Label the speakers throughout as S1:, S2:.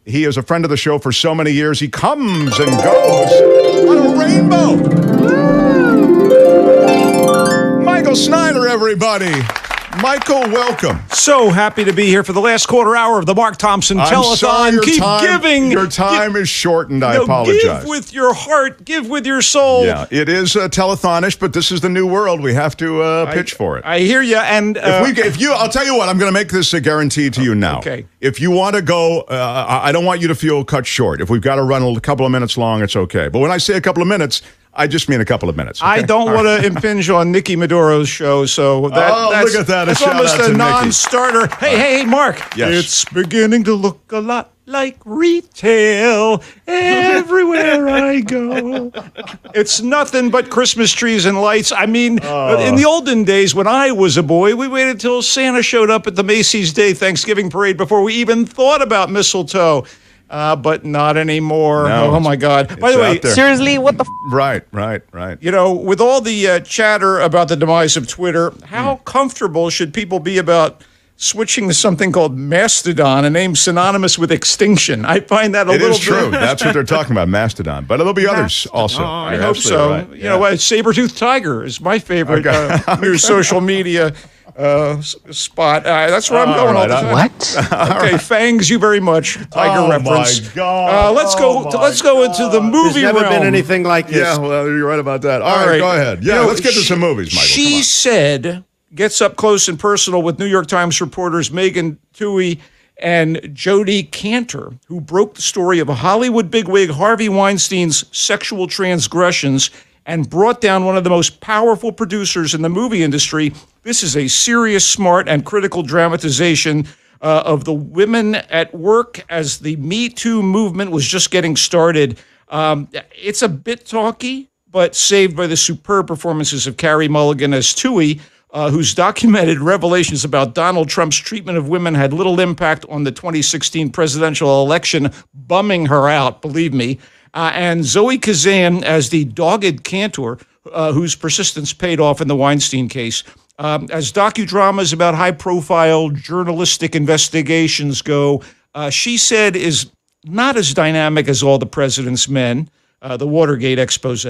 S1: He is a friend of the show for so many years. He comes and goes on a rainbow. Michael Snyder, everybody. Michael, welcome.
S2: So happy to be here for the last quarter hour of the Mark Thompson Telethon.
S1: Sorry,
S2: Keep giving.
S1: Your time is shortened. I apologize.
S2: Give with your heart. Give with your soul.
S1: Yeah, it is telethonish, but this is the new world. We have to pitch for it.
S2: I hear you. And
S1: I'll tell you what. I'm going to make this a guarantee to you now.
S2: Okay.
S1: If you want to go, I don't want you to feel cut short. If we've got to run a couple of minutes long, it's okay. But when I say a couple of minutes, I just mean a couple of minutes. Okay?
S2: I don't want to impinge on Nikki Maduro's show, so that's,
S1: look at that.
S2: That's almost a non-starter. Hey, Mark.
S1: Yes.
S2: It's beginning to look a lot like retail everywhere I go. It's nothing but Christmas trees and lights. I mean, in the olden days when I was a boy, we waited till Santa showed up at the Macy's Day Thanksgiving Parade before we even thought about mistletoe. But not anymore.
S1: No,
S2: oh, my God. By the way,
S3: seriously, what the
S1: Right.
S2: You know, with all the chatter about the demise of Twitter, how comfortable should people be about switching to something called Mastodon, a name synonymous with extinction? I find that a little bit...
S1: It is true. That's what they're talking about, Mastodon. But there'll be others also.
S2: I hope so.
S1: Right.
S2: You know what? Saber-toothed tiger is my favorite new social media spot. That's where I'm going all the time.
S3: What?
S2: Okay, Fangs, you very much. Tiger reference.
S1: My God.
S2: Let's go into the movie
S4: There's never
S2: realm.
S4: been anything like this.
S1: Yeah, well, you're right about that. All right, go ahead. Yeah, let's get to some movies, Michael.
S2: She
S1: Come on.
S2: Said gets up close and personal with New York Times reporters Megan Twohey and Jodi Kantor, who broke the story of a Hollywood bigwig Harvey Weinstein's sexual transgressions and brought down one of the most powerful producers in the movie industry. This is a serious, smart, and critical dramatization of the women at work as the Me Too movement was just getting started. It's a bit talky, but saved by the superb performances of Carey Mulligan as Toohey, whose documented revelations about Donald Trump's treatment of women had little impact on the 2016 presidential election, bumming her out, believe me. And Zoe Kazan as the dogged Kantor, whose persistence paid off in the Weinstein case. As docudramas about high-profile journalistic investigations go, She Said is not as dynamic as All the President's Men, the Watergate expose,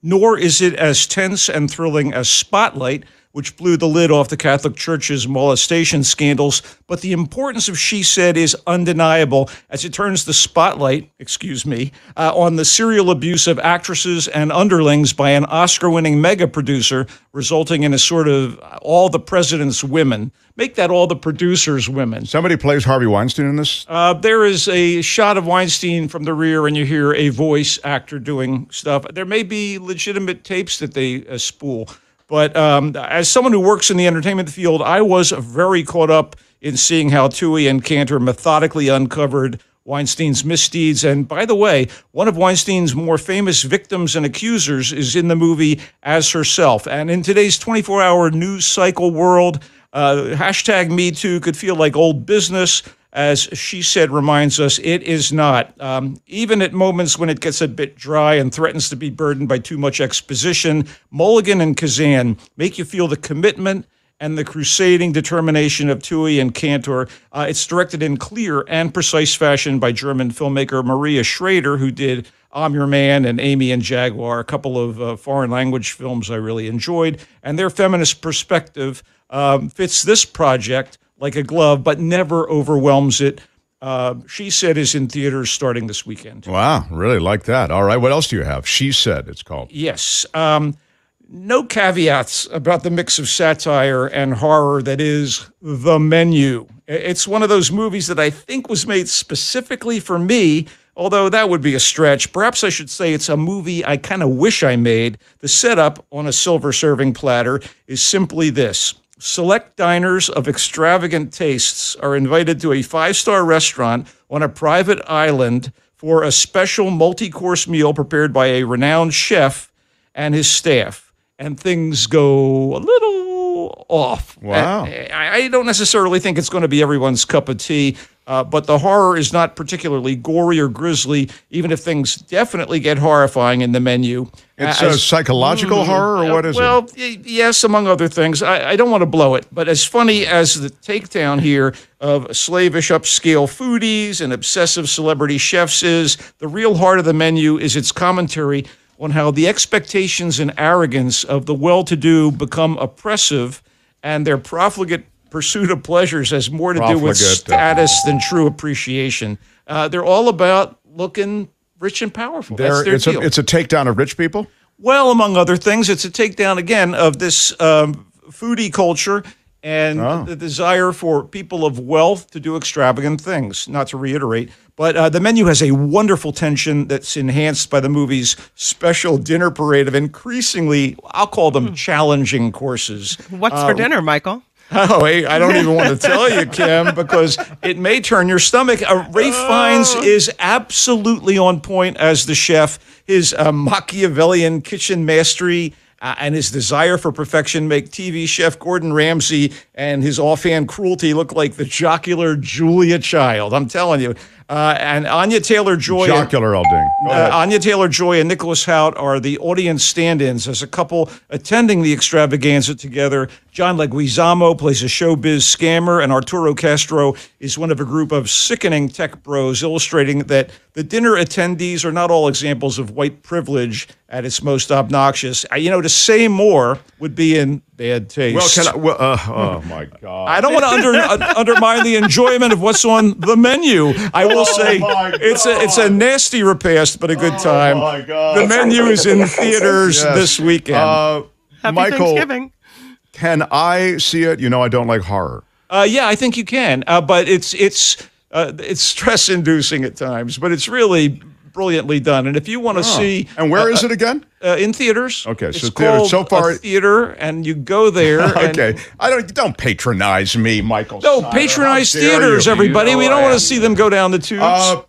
S2: nor is it as tense and thrilling as Spotlight, which blew the lid off the Catholic Church's molestation scandals. But the importance of She Said is undeniable as it turns the spotlight, on the serial abuse of actresses and underlings by an Oscar-winning mega producer, resulting in a sort of All the President's Women. Make that All the Producers' Women.
S1: Somebody plays Harvey Weinstein in this?
S2: There is a shot of Weinstein from the rear, and you hear a voice actor doing stuff. There may be legitimate tapes that they spool. But as someone who works in the entertainment field, I was very caught up in seeing how Toohey and Kantor methodically uncovered Weinstein's misdeeds. And by the way, one of Weinstein's more famous victims and accusers is in the movie as herself. And in today's 24-hour news cycle world, hashtag Me Too could feel like old business. As She Said reminds us, it is not. Even at moments when it gets a bit dry and threatens to be burdened by too much exposition, Mulligan and Kazan make you feel the commitment and the crusading determination of Toohey and Kantor. It's directed in clear and precise fashion by German filmmaker Maria Schrader, who did I'm Your Man and Amy and Jaguar, a couple of foreign language films I really enjoyed. And their feminist perspective fits this project like a glove, but never overwhelms it. She Said is in theaters starting this weekend.
S1: Wow, really like that. All right, what else do you have? She Said, it's called.
S2: Yes. No caveats about the mix of satire and horror that is The Menu. It's one of those movies that I think was made specifically for me, although that would be a stretch. Perhaps I should say it's a movie I kind of wish I made. The setup on a silver serving platter is simply this. Select diners of extravagant tastes are invited to a 5-star restaurant on a private island for a special multi-course meal prepared by a renowned chef and his staff. And things go a little off.
S1: Wow.
S2: I don't necessarily think it's going to be everyone's cup of tea, But the horror is not particularly gory or grisly, even if things definitely get horrifying in the menu.
S1: It's a psychological horror, or what is it?
S2: Well, yes, among other things. I don't want to blow it, but as funny as the takedown here of slavish upscale foodies and obsessive celebrity chefs is, the real heart of the menu is its commentary on how the expectations and arrogance of the well-to-do become oppressive, and their profligate pursuit of pleasures has more to do with status than true appreciation. They're all about looking rich and powerful. That's their deal.
S1: It's a takedown of rich people?
S2: Well, among other things, it's a takedown, again, of this foodie culture and the desire for people of wealth to do extravagant things, not to reiterate. But the menu has a wonderful tension that's enhanced by the movie's special dinner parade of increasingly, I'll call them challenging courses.
S3: What's for dinner, Michael?
S2: Oh, hey, I don't even want to tell you, Kim, because it may turn your stomach. Ralph Fiennes is absolutely on point as the chef. His Machiavellian kitchen mastery and his desire for perfection make TV chef Gordon Ramsay and his offhand cruelty look like the jocular Julia Child. I'm telling you. And Anya Taylor-Joy.
S1: Jocular, I'll ding.
S2: Anya Taylor-Joy and Nicholas Hoult are the audience stand-ins as a couple attending the extravaganza together. John Leguizamo plays a showbiz scammer, and Arturo Castro is one of a group of sickening tech bros, illustrating that the dinner attendees are not all examples of white privilege at its most obnoxious. To say more would be in bad taste.
S1: Oh, my God.
S2: I don't want to undermine the enjoyment of what's on the menu. I will say it's a nasty repast, but a good time.
S1: Oh, my God.
S2: The menu is in theaters this weekend.
S3: Happy
S1: Michael,
S3: Thanksgiving.
S1: Can I see it? I don't like horror.
S2: Yeah, I think you can, but it's stress-inducing at times, but it's really brilliantly done. And if you want to see,
S1: and where is it again?
S2: In theaters.
S1: Okay,
S2: it's
S1: so theater
S2: called
S1: so far.
S2: A theater, and you go there.
S1: Okay, don't patronize me, Michael.
S2: No,
S1: Snyder.
S2: patronize theaters, everybody. We don't want to see them go down the tubes.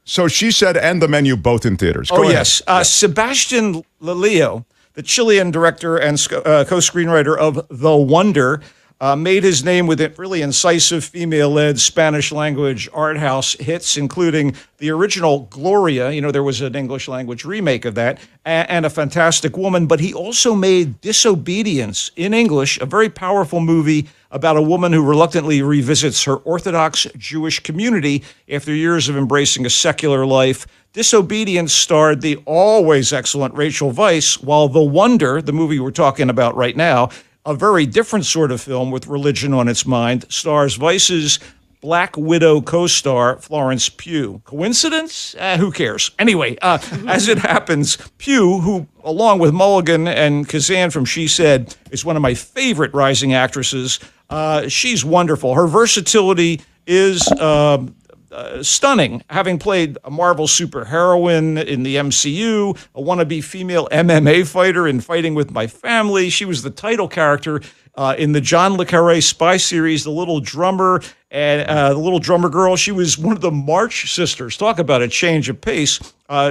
S1: So she said, and the menu both in theaters. Go ahead.
S2: Yes. Sebastian Lelio, the Chilean director and co-screenwriter of The Wonder, made his name with really incisive female-led Spanish-language art house hits, including the original Gloria. There was an English-language remake of that, and A Fantastic Woman. But he also made Disobedience in English, a very powerful movie about a woman who reluctantly revisits her Orthodox Jewish community after years of embracing a secular life. Disobedience starred the always excellent Rachel Weisz, while The Wonder, the movie we're talking about right now, a very different sort of film with religion on its mind, stars Weiss's Black Widow co-star Florence Pugh. Coincidence? Who cares? Anyway, as it happens, Pugh, who, along with Mulligan and Kazan from She Said, is one of my favorite rising actresses, she's wonderful. Her versatility is stunning, having played a Marvel superheroine in the MCU, a wannabe female MMA fighter in Fighting with My Family. She was the title character in the John le Carré spy series, The Little Drummer and The Little Drummer Girl. She was one of the March Sisters. Talk about a change of pace.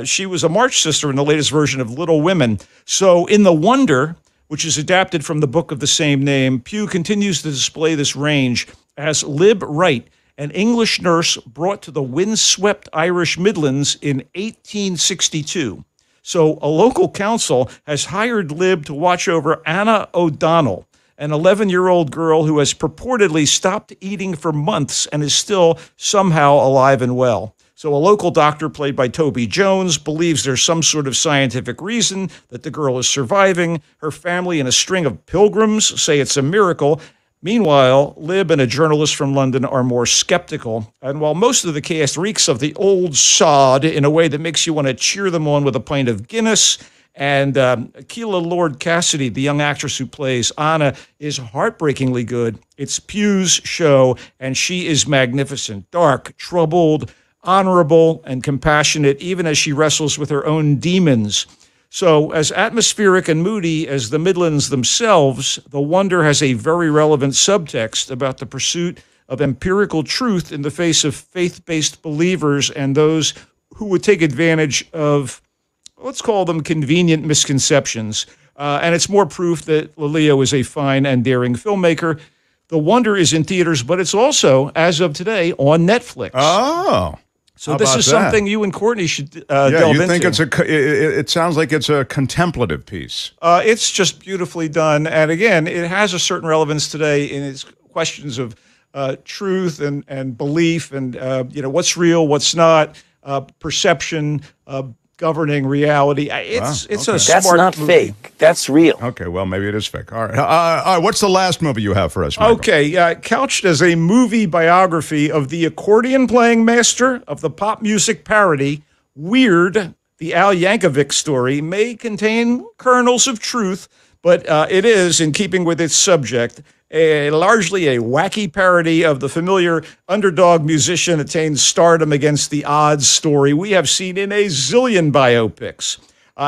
S2: She was a March Sister in the latest version of Little Women. So in The Wonder, which is adapted from the book of the same name, Pugh continues to display this range as Lib Wright, an English nurse brought to the windswept Irish Midlands in 1862. So a local council has hired Lib to watch over Anna O'Donnell, an 11-year-old girl who has purportedly stopped eating for months and is still somehow alive and well. So a local doctor, played by Toby Jones, believes there's some sort of scientific reason that the girl is surviving. Her family and a string of pilgrims say it's a miracle. Meanwhile, Lib and a journalist from London are more skeptical. And while most of the cast reeks of the old sod in a way that makes you want to cheer them on with a pint of Guinness, and Keela Lord Cassidy, the young actress who plays Anna, is heartbreakingly good. It's Pugh's show, and she is magnificent, dark, troubled, honorable, and compassionate, even as she wrestles with her own demons. So as atmospheric and moody as the Midlands themselves, The Wonder has a very relevant subtext about the pursuit of empirical truth in the face of faith-based believers and those who would take advantage of, let's call them, convenient misconceptions. And it's more proof that Lelio is a fine and daring filmmaker. The Wonder is in theaters, but it's also, as of today, on Netflix.
S1: Oh.
S2: So this is something you and Courtney should delve
S1: you
S2: into.
S1: think it sounds like it's a contemplative piece.
S2: It's just beautifully done. And again, it has a certain relevance today in its questions of truth and belief and, what's real, what's not, perception, governing reality. It's a smart
S4: That's not
S2: movie.
S4: fake. That's real.
S1: Okay, well, maybe it is fake. All right. All right, what's the last movie you have for us, Michael?
S2: Okay, couched as a movie biography of the accordion-playing master of the pop music parody, Weird, the Al Yankovic story, may contain kernels of truth, but it is, in keeping with its subject, largely a wacky parody of the familiar underdog musician attains stardom against the odds story we have seen in a zillion biopics.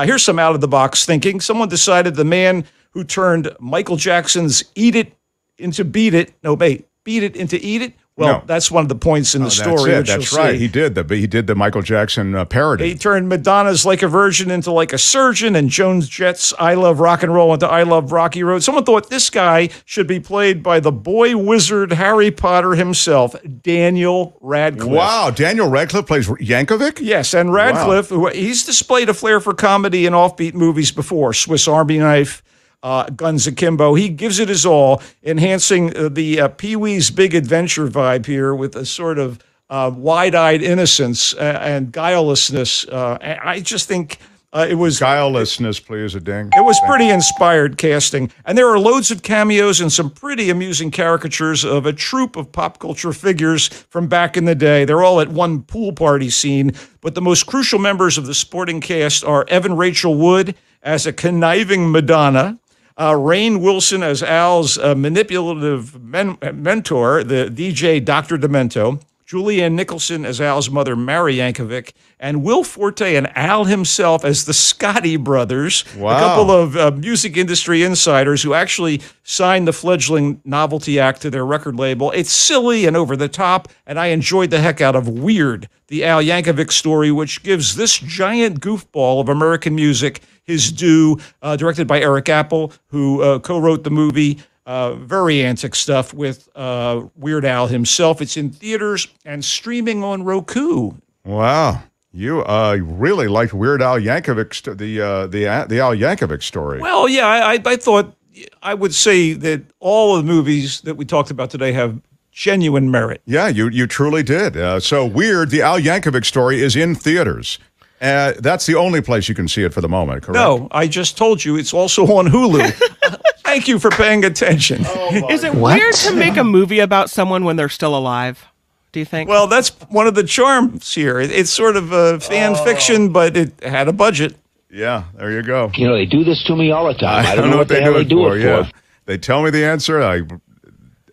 S2: Here's some out-of-the-box thinking. Someone decided the man who turned Michael Jackson's Beat It into Eat It. Well, that's one of the points in the story.
S1: That's right. He did the Michael Jackson parody.
S2: He turned Madonna's Like a Virgin into Like a Surgeon, and Joan Jett's I Love Rock and Roll into I Love Rocky Road. Someone thought this guy should be played by the boy wizard Harry Potter himself, Daniel Radcliffe.
S1: Wow, Daniel Radcliffe plays Yankovic?
S2: Yes, and Radcliffe, he's displayed a flair for comedy in offbeat movies before, Swiss Army Knife, Guns Akimbo. He gives it his all, enhancing the Pee-wee's Big Adventure vibe here with a sort of wide-eyed innocence and guilelessness. I just think it was...
S1: Guilelessness, please, a ding.
S2: It was pretty inspired casting. And there are loads of cameos and some pretty amusing caricatures of a troupe of pop culture figures from back in the day. They're all at one pool party scene, but the most crucial members of the sporting cast are Evan Rachel Wood as a conniving Madonna, Rainn Wilson as Al's manipulative mentor, the DJ Dr. Demento, Julianne Nicholson as Al's mother, Mary Yankovic, and Will Forte and Al himself as the Scotti brothers,
S1: wow.
S2: A couple of music industry insiders who actually signed the fledgling Novelty Act to their record label. It's silly and over the top, and I enjoyed the heck out of Weird, the Al Yankovic story, which gives this giant goofball of American music his due, directed by Eric Apple, who co-wrote the movie. Very antic stuff with Weird Al himself. It's in theaters and streaming on Roku.
S1: Wow. You really liked Weird Al Yankovic, the Al Yankovic story.
S2: Well, yeah, I thought I would say that all of the movies that we talked about today have genuine merit.
S1: Yeah, you truly did. So Weird, the Al Yankovic story is in theaters. That's the only place you can see it for the moment, correct?
S2: No, I just told you it's also on Hulu. Thank you for paying attention.
S3: Is it weird to make a movie about someone when they're still alive? Do you think?
S2: Well, that's one of the charms here. It's sort of a fan fiction, but it had a budget.
S1: Yeah, there you go.
S4: You know, they do this to me all the time. I don't know what the hell they do it for.
S1: Yeah. They tell me the answer.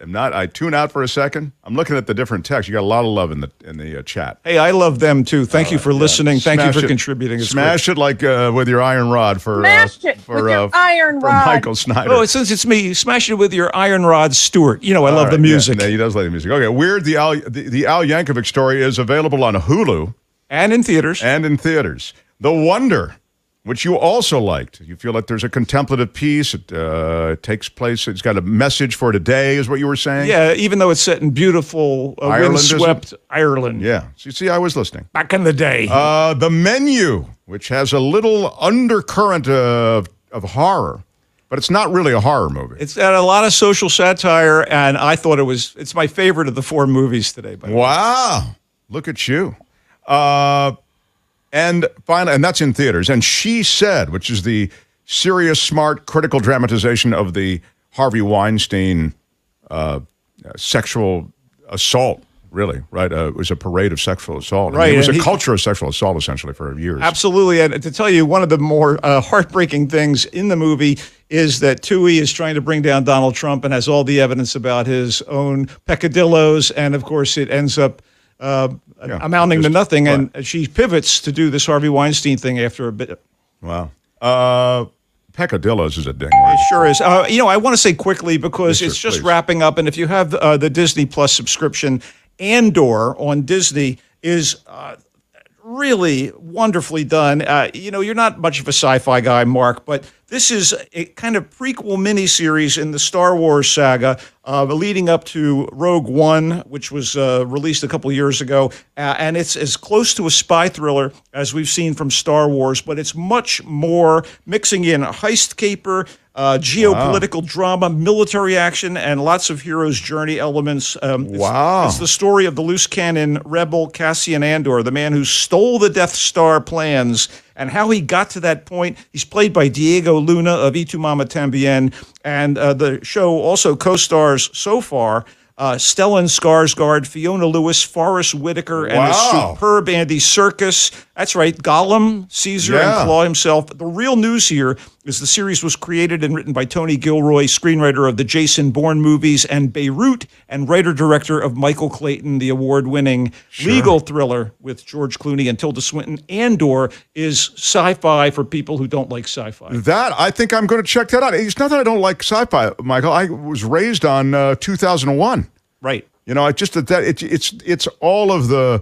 S1: I tune out for a second. I'm looking at the different text. You got a lot of love in the chat.
S2: Hey, I love them too. Thank you for listening. Thank you for contributing.
S1: Smash it like with your iron rod for
S5: Smash it with your iron rod.
S1: Michael Snyder.
S2: Oh, since it's me, smash it with your iron rod, Stewart. You know I love the music.
S1: Yeah, he does like the music. Okay, Weird. The Al Yankovic story is available on Hulu
S2: and in theaters.
S1: The Wonder, which you also liked. You feel like there's a contemplative piece. It takes place. It's got a message for today, is what you were saying?
S2: Yeah, even though it's set in beautiful, windswept Ireland.
S1: Yeah. So you see, I was listening.
S2: Back in the day.
S1: The Menu, which has a little undercurrent of horror, but it's not really a horror movie.
S2: It's got a lot of social satire, and I thought it's my favorite of the four movies today. By the way.
S1: Wow. Look at you. And finally, and that's in theaters. And She Said, which is the serious, smart, critical dramatization of the Harvey Weinstein sexual assault, really, right? It was a parade of sexual assault.
S2: Right.
S1: It was a culture of sexual assault, essentially, for years.
S2: Absolutely. And to tell you, one of the more heartbreaking things in the movie is that Toohey is trying to bring down Donald Trump and has all the evidence about his own peccadillos. And, of course, it ends up amounting to nothing, and she pivots to do this Harvey Weinstein thing after a bit.
S1: Wow. Peccadillos is a ding word.
S2: It sure is. I want to say quickly, because it's just wrapping up, and if you have the Disney Plus subscription, Andor on Disney is really wonderfully done. You're not much of a sci-fi guy, Mark, but this is a kind of prequel miniseries in the Star Wars saga, leading up to Rogue One, which was released a couple years ago. And it's as close to a spy thriller as we've seen from Star Wars, but it's much more mixing in heist caper, geopolitical drama, military action, and lots of hero's journey elements. It's the story of the loose cannon rebel Cassian Andor, the man who stole the Death Star plans, and how he got to that point. He's played by Diego Luna of Y Tu Mama Tambien, and the show also co-stars so far Stellan Skarsgård, Fiona Lewis, Forrest Whitaker, and the superb Andy Serkis. That's right, Gollum, Caesar, and Claw himself. The real news here is the series was created and written by Tony Gilroy, screenwriter of the Jason Bourne movies, and Beirut, and writer-director of Michael Clayton, the award-winning legal thriller with George Clooney and Tilda Swinton. Andor is sci-fi for people who don't like sci-fi.
S1: I think I'm going to check that out. It's not that I don't like sci-fi, Michael. I was raised on 2001.
S2: Right.
S1: It's all of the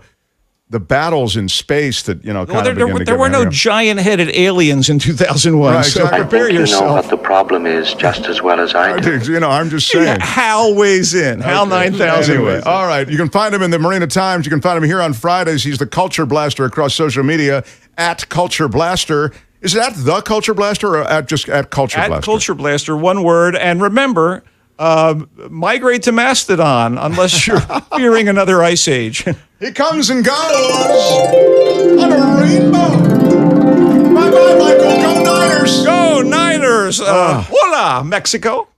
S1: battles in space that
S2: there were no giant-headed aliens in 2001.
S1: Right,
S2: so
S1: exactly.
S2: prepare yourself.
S4: You know what the problem is just as well as I do.
S1: I'm just saying.
S2: Hal weighs in. Hal 9000.
S1: Anyway, all right. You can find him in the Marina Times. You can find him here on Fridays. He's the Culture Blaster across social media at Culture Blaster. Is it at the Culture Blaster or at Culture Blaster?
S2: At Culture Blaster, one word. And remember, migrate to Mastodon unless you're fearing another ice age.
S1: He comes and goes on a rainbow. Bye-bye, Michael. Go Niners.
S2: Go Niners. Hola, Mexico.